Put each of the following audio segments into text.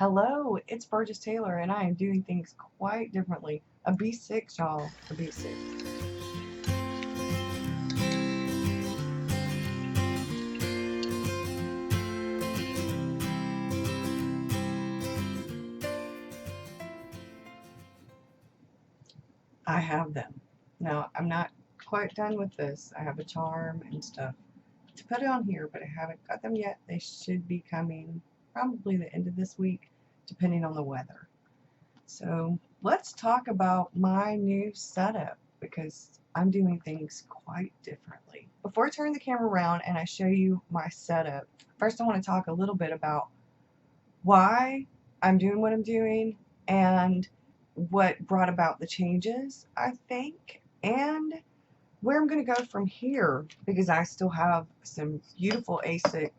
Hello, it's Burgess Taylor, and I am doing things quite differently. A B6, y'all. A B6. I have them. Now, I'm not quite done with this. I have a charm and stuff to put on here, but I haven't got them yet. They should be coming probably the end of this week, depending on the weather. So let's talk about my new setup because I'm doing things quite differently. Before I turn the camera around and I show you my setup, first I want to talk a little bit about why I'm doing what I'm doing and what brought about the changes, I think, and where I'm going to go from here because I still have some beautiful A6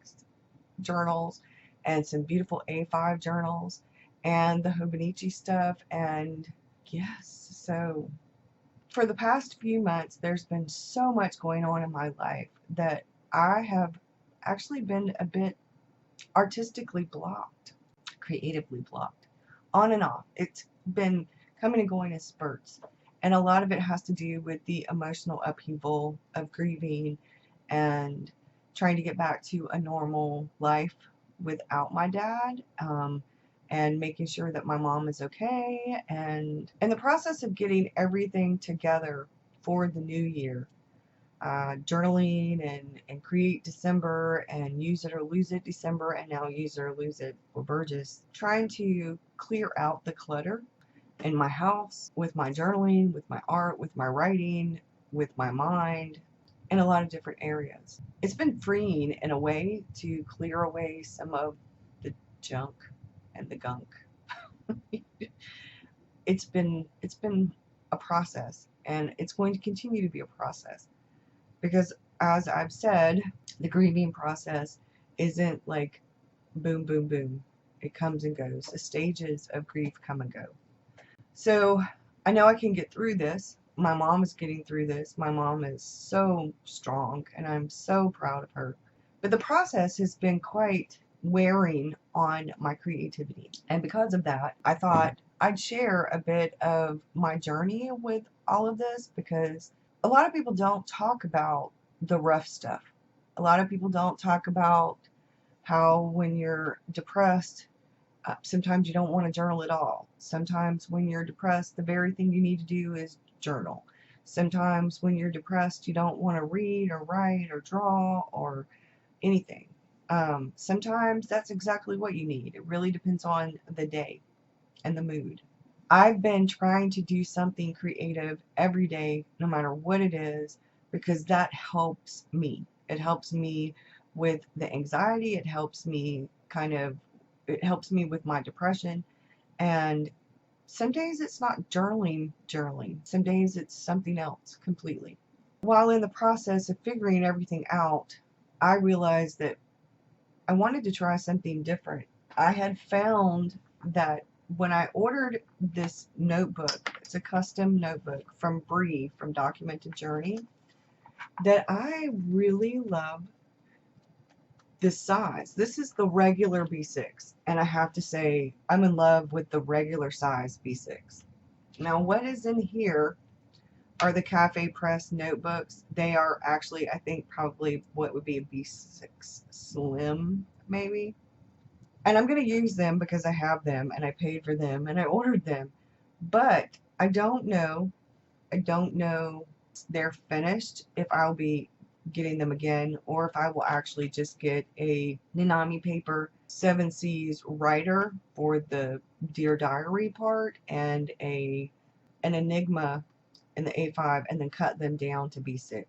journals and some beautiful A5 journals and the Hobonichi stuff. And yes, so for the past few months, there's been so much going on in my life that I have actually been a bit artistically blocked, creatively blocked, on and off. It's been coming and going in spurts. And a lot of it has to do with the emotional upheaval of grieving and trying to get back to a normal life without my dad, and making sure that my mom is okay. And in the process of getting everything together for the new year, journaling and create December and use it or lose it December, and now use it or lose it for Burgess, trying to clear out the clutter in my house with my journaling, with my art, with my writing, with my mind, in a lot of different areas. It's been freeing in a way to clear away some of the junk and the gunk. It's been a process, and it's going to continue to be a process because, as I've said, the grieving process isn't like boom, boom, boom. It comes and goes. The stages of grief come and go. So I know I can get through this. My mom is getting through this. My mom is so strong, and I'm so proud of her. But the process has been quite wearing on my creativity. And because of that, I thought I'd share a bit of my journey with all of this because a lot of people don't talk about the rough stuff. A lot of people don't talk about how when you're depressed, sometimes you don't want to journal at all. Sometimes when you're depressed, the very thing you need to do is journal. Sometimes when you're depressed, you don't want to read or write or draw or anything. Sometimes that's exactly what you need. It really depends on the day and the mood. I've been trying to do something creative every day, no matter what it is, because that helps me. It helps me with the anxiety. It helps me with my depression. And some days it's not journaling. Some days it's something else completely. While in the process of figuring everything out, I realized that I wanted to try something different. I had found that when I ordered this notebook, it's a custom notebook from Bree from Documented Journey, that I really love this size. This is the regular B6, and I have to say I'm in love with the regular size B6. Now, what is in here are the Cafe Press notebooks. They are actually, I think, probably what would be a B6 Slim, maybe. And I'm going to use them because I have them and I paid for them and I ordered them. But I don't know if they're finished, if I'll be getting them again, or if I will actually just get a Nanami paper 7 C's writer for the Dear Diary part and an Enigma in the A5 and then cut them down to B6.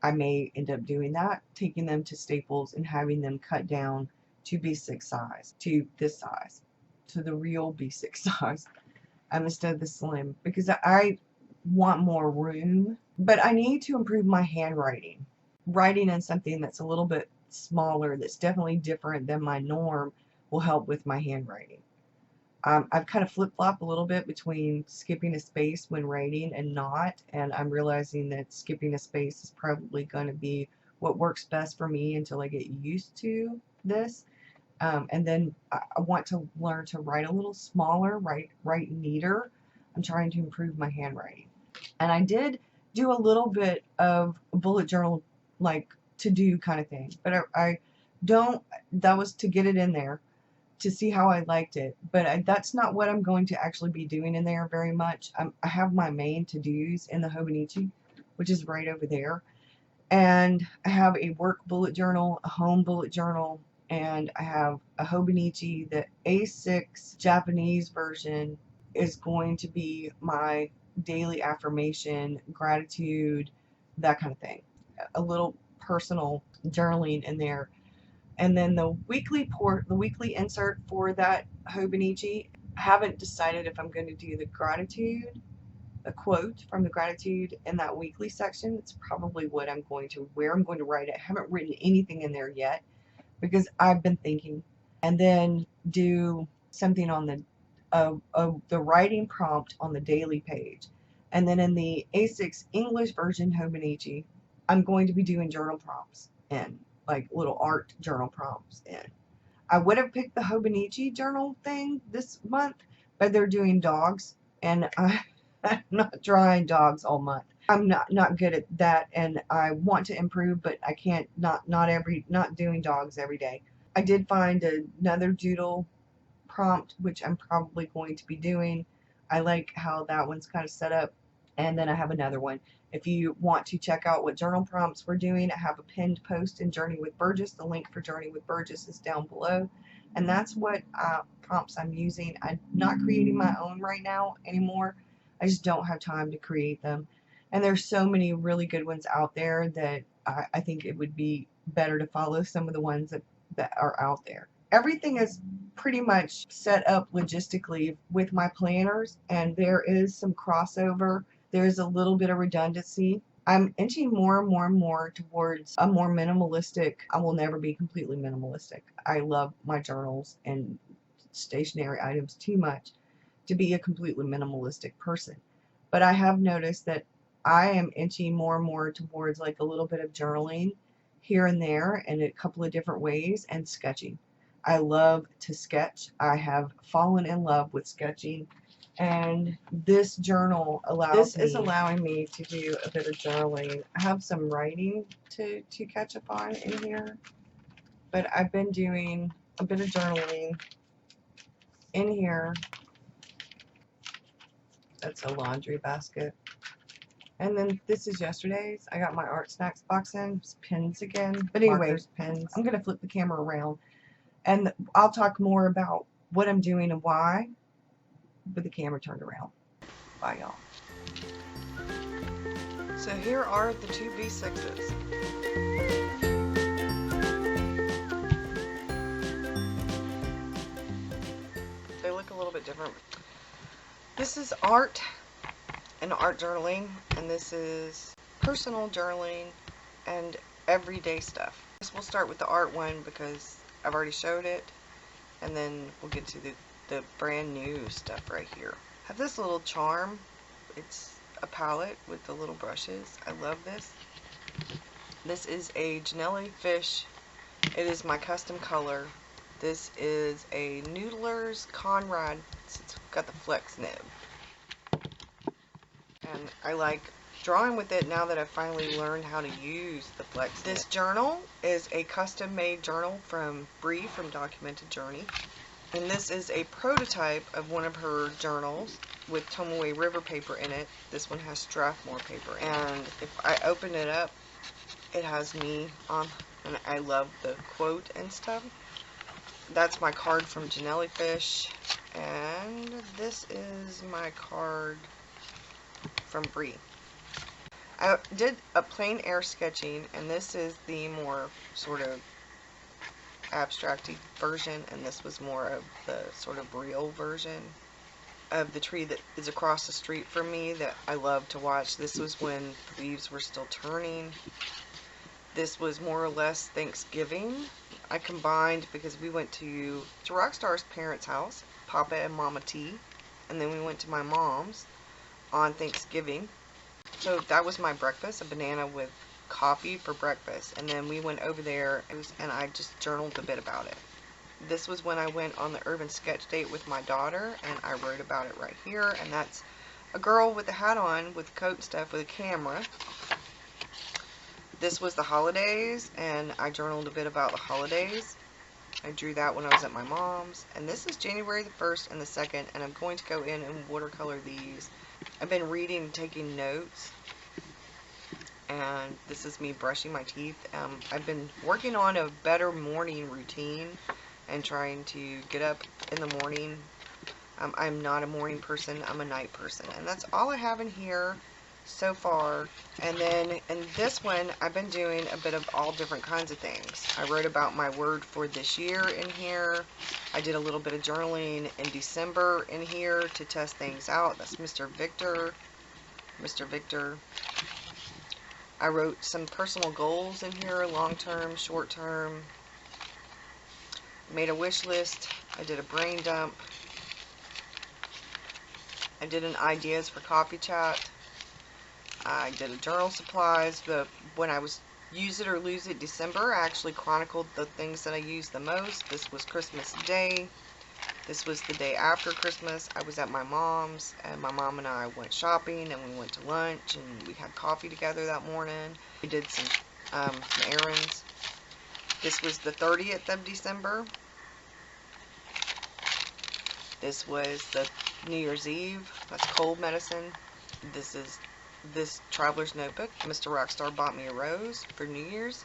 I may end up doing that, taking them to Staples and having them cut down to B6 size, to this size, to the real B6 size, instead of the slim, because I want more room, but I need to improve my handwriting. Writing in something that's a little bit smaller, that's definitely different than my norm, will help with my handwriting. I've kind of flip-flopped a little bit between skipping a space when writing and not, and I'm realizing that skipping a space is probably going to be what works best for me until I get used to this. And then I want to learn to write a little smaller, write neater. I'm trying to improve my handwriting. And I did do a little bit of bullet journal, like to do kind of thing, but I don't, that was to get it in there to see how I liked it, but that's not what I'm going to actually be doing in there very much. I have my main to-dos in the Hobonichi, which is right over there, and I have a work bullet journal, a home bullet journal, and I have a Hobonichi. The A6 Japanese version is going to be my daily affirmation, gratitude, that kind of thing. A little personal journaling in there. And then the weekly insert for that Hobonichi, I haven't decided if I'm going to do the gratitude, a quote from the gratitude in that weekly section. It's probably where I'm going to write it. I haven't written anything in there yet because I've been thinking. And then do something on the writing prompt on the daily page. And then in the A6 English version Hobonichi, I'm going to be doing journal prompts in, like little art journal prompts in. I would have picked the Hobonichi journal thing this month, but they're doing dogs, and I'm not drawing dogs all month. I'm not good at that, and I want to improve, but I can't, not doing dogs every day. I did find another doodle prompt, which I'm probably going to be doing. I like how that one's kind of set up. And then I have another one. If you want to check out what journal prompts we're doing, I have a pinned post in Journey with Burgess. The link for Journey with Burgess is down below. And that's what prompts I'm using. I'm not creating my own right now anymore. I just don't have time to create them. And there's so many really good ones out there that I think it would be better to follow some of the ones that are out there. Everything is pretty much set up logistically with my planners, and there is some crossover. There's a little bit of redundancy. I'm inching more and more and more towards a more minimalistic. I will never be completely minimalistic. I love my journals and stationery items too much to be a completely minimalistic person. But I have noticed that I am inching more and more towards like a little bit of journaling here and there in a couple of different ways, and sketching. I love to sketch. I have fallen in love with sketching, and this journal is allowing me to do a bit of journaling. I have some writing to catch up on in here, but I've been doing a bit of journaling in here. That's a laundry basket. And then this is yesterday's. I got my Art Snacks box in. It's pins again. But anyway, pins. I'm going to flip the camera around, and I'll talk more about what I'm doing and why with the camera turned around. Bye, y'all. So here are the two V6s. They look a little bit different. This is art and art journaling, and this is personal journaling and everyday stuff. We'll start with the art one because I've already showed it, and then we'll get to the brand new stuff right here. I have this little charm. It's a palette with the little brushes. I love this. This is a Janelli fish. It is my custom color. This is a Noodler's Conrad. It's got the flex nib. And I like drawing with it now that I've finally learned how to use the flex. This journal is a custom made journal from Bree from Documented Journey. And this is a prototype of one of her journals with Tomoe River paper in it. This one has Strathmore paper. And if I open it up, it has me on, and I love the quote and stuff. That's my card from Janelli Fish. And this is my card from Bree. I did a plein air sketching, and this is the more sort of abstracty version, and this was more of the sort of real version of the tree that is across the street from me that I love to watch. This was when the leaves were still turning. This was more or less Thanksgiving. I combined because we went to Rockstar's parents' house, Papa and Mama T, and then we went to my mom's on Thanksgiving. So that was my breakfast, a banana with coffee for breakfast. And then we went over there, and I just journaled a bit about it. This was when I went on the urban sketch date with my daughter, and I wrote about it right here. And that's a girl with a hat on, with a coat and stuff, with a camera. This was the holidays, and I journaled a bit about the holidays. I drew that when I was at my mom's. And this is January the 1st and the 2nd, and I'm going to go in and watercolor these. I've been reading and taking notes. And this is me brushing my teeth. I've been working on a better morning routine and trying to get up in the morning. I'm not a morning person, I'm a night person. And that's all I have in here so far. And then in this one, I've been doing a bit of all different kinds of things. I wrote about my word for this year in here. I did a little bit of journaling in December in here to test things out. That's Mr. Victor. Mr. Victor. I wrote some personal goals in here, long-term, short-term. Made a wish list. I did a brain dump. I did an ideas for coffee chat. I did a journal supplies. When I was use it or lose it December, I actually chronicled the things that I used the most. This was Christmas Day. This was the day after Christmas. I was at my mom's, and my mom and I went shopping, and we went to lunch, and we had coffee together that morning. We did some errands. This was the 30th of December. This was the New Year's Eve. That's cold medicine. This is this traveler's notebook. Mr. Rockstar bought me a rose for New Year's.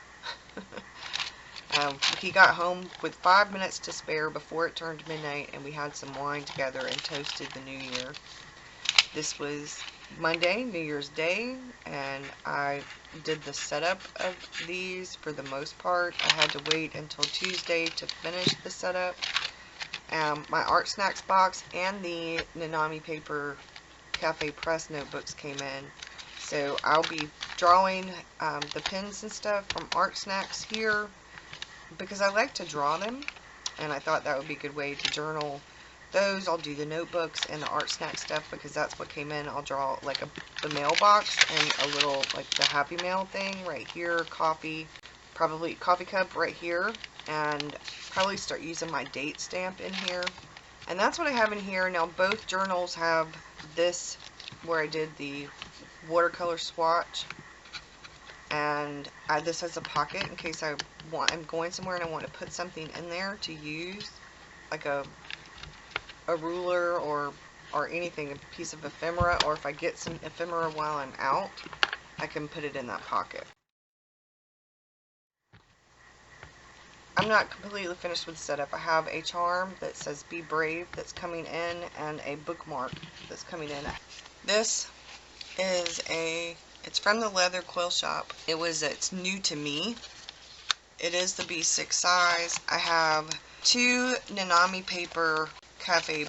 He got home with 5 minutes to spare before it turned midnight, and we had some wine together and toasted the new year. This was Monday, New Year's Day, and I did the setup of these for the most part. I had to wait until Tuesday to finish the setup. My Art Snacks box and the Nanami Paper Cafe Press notebooks came in. So I'll be drawing the pins and stuff from Art Snacks here because I like to draw them, and I thought that would be a good way to journal those. I'll do the notebooks and the Art Snack stuff because that's what came in. I'll draw like the mailbox and a little like the Happy Mail thing right here, coffee, probably coffee cup right here, and probably start using my date stamp in here. And that's what I have in here. Now both journals have this where I did the watercolor swatch, and this has a pocket in case I'm going somewhere and I want to put something in there to use, like a ruler or anything, a piece of ephemera, or if I get some ephemera while I'm out, I can put it in that pocket. I'm not completely finished with the setup. I have a charm that says Be Brave that's coming in, and a bookmark that's coming in. This is it's from the Leather Quill Shop. It's new to me. It is the B6 size. I have 2 Nanami Paper Cafe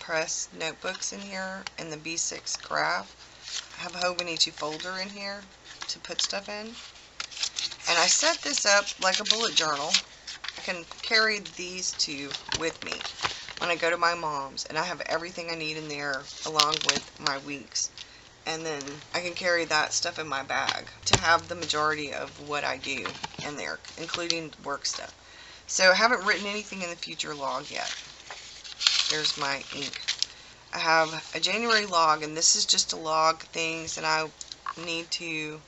Press notebooks in here in the B6 graph. I have a Hobonichi folder in here to put stuff in. And I set this up like a bullet journal. I can carry these 2 with me when I go to my mom's, and I have everything I need in there along with my weeks. And then I can carry that stuff in my bag to have the majority of what I do in there, including work stuff. So I haven't written anything in the future log yet. There's my ink. I have a January log, and this is just to log things that I need to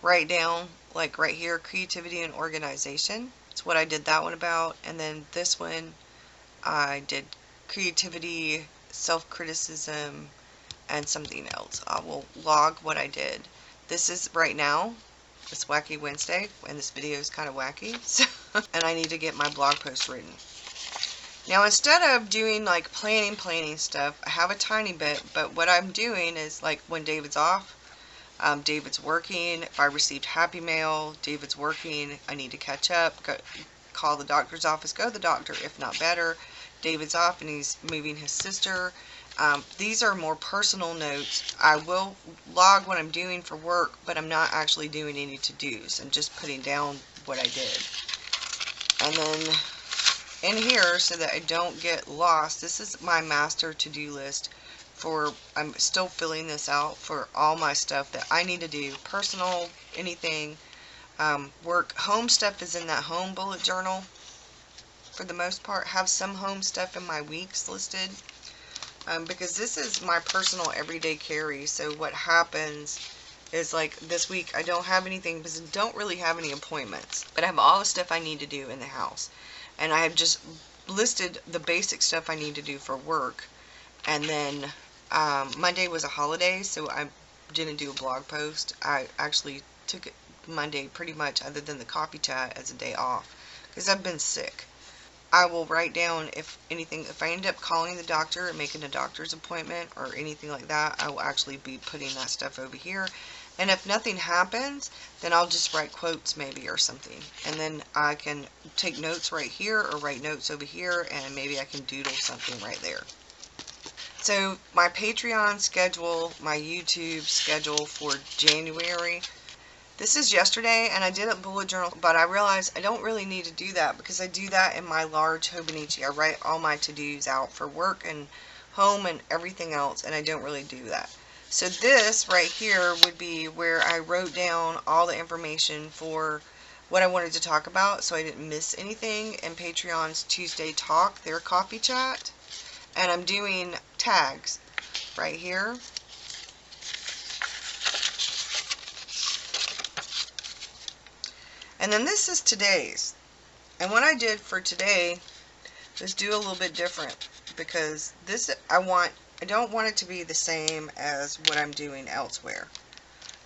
write down, like right here, creativity and organization. That's what I did that one about. And then this one, I did creativity, self-criticism, and something else. I will log what I did. This is right now. It's Wacky Wednesday, and this video is kind of wacky. So, and I need to get my blog post written. Now, instead of doing like planning stuff, I have a tiny bit, but what I'm doing is like when David's off, David's working. If I received Happy Mail, David's working. I need to catch up. Call the doctor's office. Go to the doctor, if not better. David's off and he's moving his sister. These are more personal notes. I will log what I'm doing for work, but I'm not actually doing any to-dos. I'm just putting down what I did. And then in here, so that I don't get lost, this is my master to-do list for, I'm still filling this out for all my stuff that I need to do. Personal, anything, work, home stuff is in that home bullet journal. for the most part, have some home stuff in my weeks listed. Because this is my personal everyday carry. So what happens is, like this week I don't have anything because I don't really have any appointments, but I have all the stuff I need to do in the house, and I have just listed the basic stuff I need to do for work. And then Monday was a holiday, so I didn't do a blog post. I actually took it Monday pretty much, other than the coffee chat, as a day off because I've been sick. I will write down if I end up calling the doctor and making a doctor's appointment or anything like that, I will actually be putting that stuff over here. And if nothing happens, then I'll just write quotes maybe or something. And then I can take notes right here or write notes over here, and maybe I can doodle something right there. So my Patreon schedule, my YouTube schedule for January. This is yesterday, and I did a bullet journal, but I realized I don't really need to do that because I do that in my large Hobonichi. I write all my to-dos out for work and home and everything else, and I don't really do that. So this right here would be where I wrote down all the information for what I wanted to talk about, so I didn't miss anything in Patreon's Tuesday Talk, their coffee chat. And I'm doing tags right here. And then this is today's. And what I did for today was do a little bit different, because this I don't want it to be the same as what I'm doing elsewhere.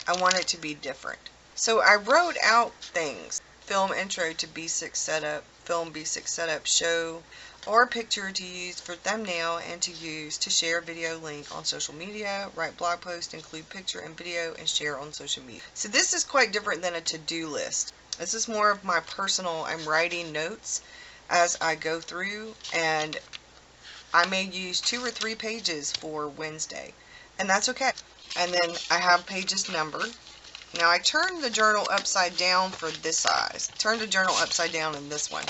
I want it to be different. So I wrote out things. Film intro to B6 setup, film B6 setup show, or picture to use for thumbnail and to use to share video link on social media, write blog post, include picture and video, and share on social media. So this is quite different than a to-do list. This is more of my personal, I'm writing notes as I go through, and I may use 2 or 3 pages for Wednesday, and that's okay. And then I have pages numbered. Now I turned the journal upside down for this size. Turn the journal upside down in this one.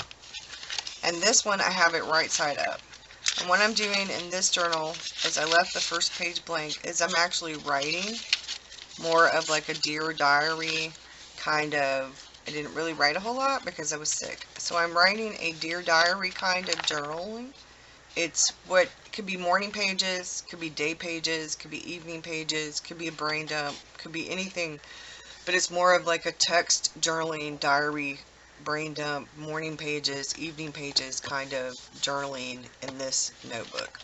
And this one I have it right side up. And what I'm doing in this journal is I left the first page blank, is I'm actually writing more of like a Dear Diary kind of. I didn't really write a whole lot because I was sick. So I'm writing a Dear Diary kind of journaling. It's what could be morning pages, could be day pages, could be evening pages, could be a brain dump, could be anything. But it's more of like a text journaling, diary, brain dump, morning pages, evening pages kind of journaling in this notebook.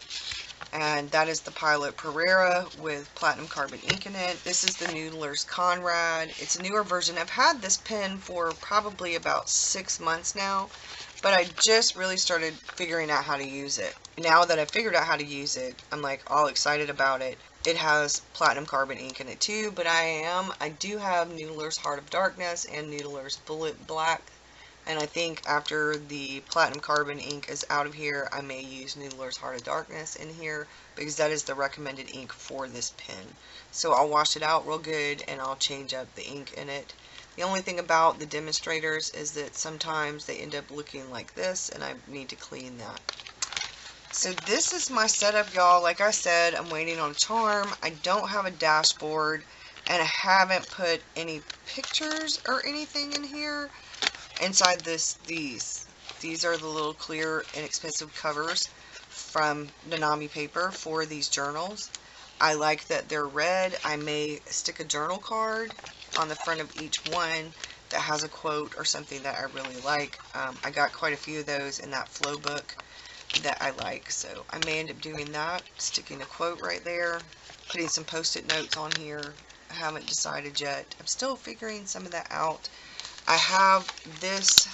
And that is the Pilot Pereira with platinum carbon ink in it. This is the Noodler's Conrad. It's a newer version. I've had this pen for probably about 6 months now, but I just really started figuring out how to use it. Now that I've figured out how to use it, I'm like all excited about it. It has platinum carbon ink in it too, but I do have Noodler's Heart of Darkness and Noodler's Bullet Black. And I think after the platinum carbon ink is out of here, I may use Noodler's Heart of Darkness in here, because that is the recommended ink for this pen. So I'll wash it out real good and I'll change up the ink in it. The only thing about the demonstrators is that sometimes they end up looking like this, and I need to clean that. So this is my setup, y'all. Like I said, I'm waiting on a charm. I don't have a dashboard, and I haven't put any pictures or anything in here. Inside these are the little clear, inexpensive covers from Nanami paper for these journals. I like that they're red. I may stick a journal card on the front of each one that has a quote or something that I really like. I got quite a few of those in that flow book that I like, so I may end up doing that, sticking a quote right there, putting some post-it notes on here. I haven't decided yet. I'm still figuring some of that out. I have this,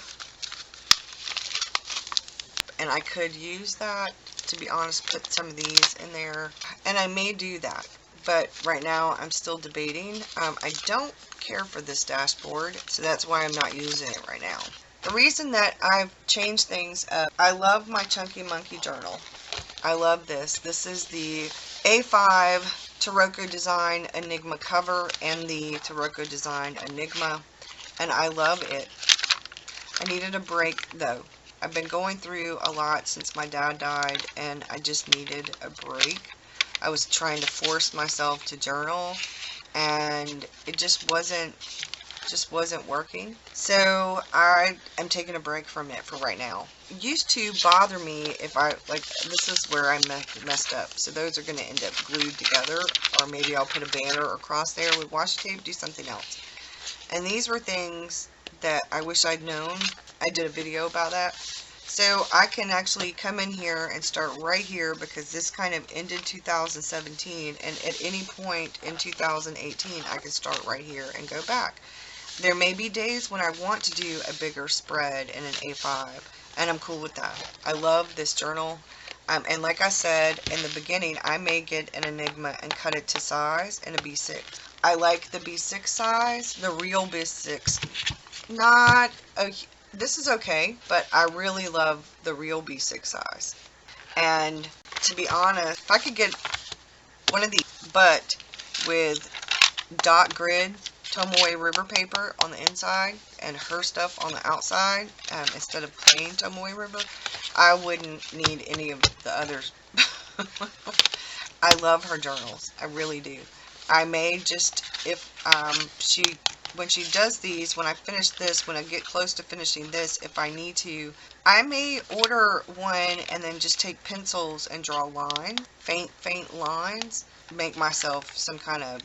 and I could use that, to be honest, put some of these in there, and I may do that, but right now I'm still debating. I don't care for this dashboard, so that's why I'm not using it right now. The reason that I've changed things up, I love my Chunky Monkey journal. I love this. This is the A5 Taroko Design Enigma cover and the Taroko Design Enigma, and I love it. I needed a break though. I've been going through a lot since my dad died, and I just needed a break. I was trying to force myself to journal, and it just wasn't just wasn't working. So I am taking a break from it for right now. It used to bother me if I, like, this is where I messed up. So those are going to end up glued together, or maybe I'll put a banner across there with washi tape, do something else. And these were things that I wish I'd known. I did a video about that. So I can actually come in here and start right here, because this kind of ended 2017, and at any point in 2018 I can start right here and go back. There may be days when I want to do a bigger spread in an A5, and I'm cool with that. I love this journal. And like I said in the beginning, I may get an Enigma and cut it to size in a B6. I like the B6 size, the real B6. Not a, this is okay, but I really love the real B6 size. And to be honest, if I could get one of these, but with dot grid Tomoe River paper on the inside and her stuff on the outside, instead of plain Tomoe River, I wouldn't need any of the others. I love her journals. I really do. I may just, if when she does these, when I finish this, when I get close to finishing this, if I need to, I may order one and then just take pencils and draw lines, faint lines, make myself some kind of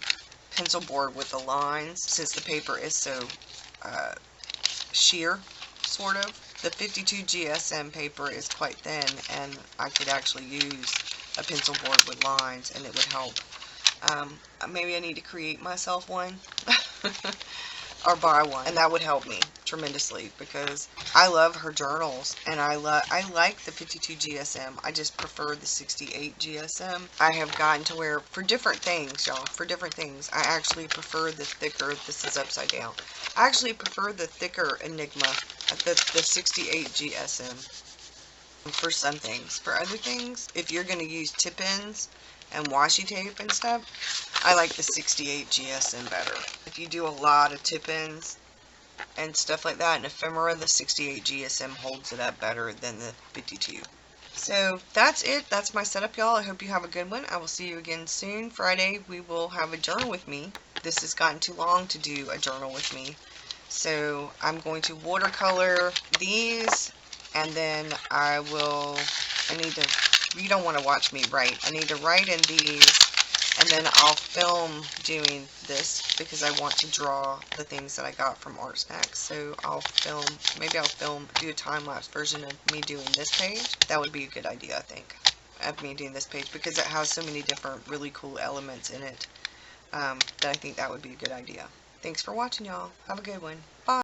pencil board with the lines, since the paper is so sheer, sort of. The 52 GSM paper is quite thin, and I could actually use a pencil board with lines, and it would help. Maybe I need to create myself one or buy one, and that would help me tremendously, because I love her journals, and I like the 52 GSM. I just prefer the 68 GSM. I have gotten to where, for different things, y'all, for different things, I actually prefer the thicker, this is upside down, I actually prefer the thicker Enigma, the 68 GSM for some things. For other things, if you're going to use tip-ins and washi tape and stuff, I like the 68 GSM better. If you do a lot of tip-ins and stuff like that, and ephemera, the 68 GSM holds it up better than the 52. So that's it. That's my setup, y'all. I hope you have a good one. I will see you again soon. Friday, we will have a journal with me. This has gotten too long to do a journal with me. So I'm going to watercolor these, and then you don't want to watch me write. I need to write in these, and then I'll film doing this, because I want to draw the things that I got from Art Snacks. So maybe I'll film, do a time-lapse version of me doing this page. That would be a good idea, I think, of me doing this page, because it has so many different really cool elements in it, that I think that would be a good idea. Thanks for watching, y'all. Have a good one. Bye.